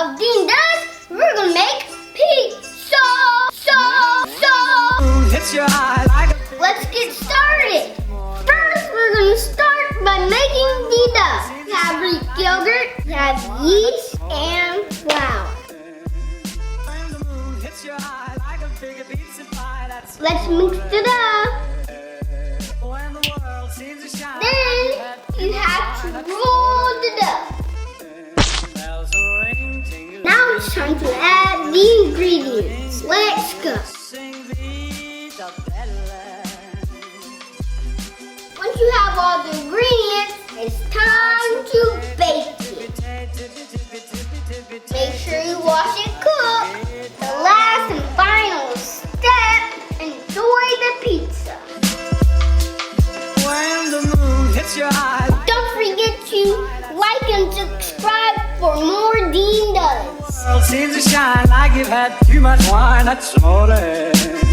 of Dean Does, we're gonna make pizza. Hits your eye like a Let's get started. First, we're gonna start by making the dough. You have Greek yogurt, you have yeast, and flour. when the moon hits your eye like a big pizza pie. That's Let's mix the dough. when the world seems to shine. Then you have to roll the dough. Bells will ring, jingle, Now it's time to add the ingredients. Let's go. sing thee the bella. Once you have all the ingredients, it's time to bake it. Make sure you wash and cook. The last and final step, enjoy the pizza. When the moon hits your eye. Don't forget to like and subscribe for more Dean Does. World seems to shine like you've had too much wine. That's all it is.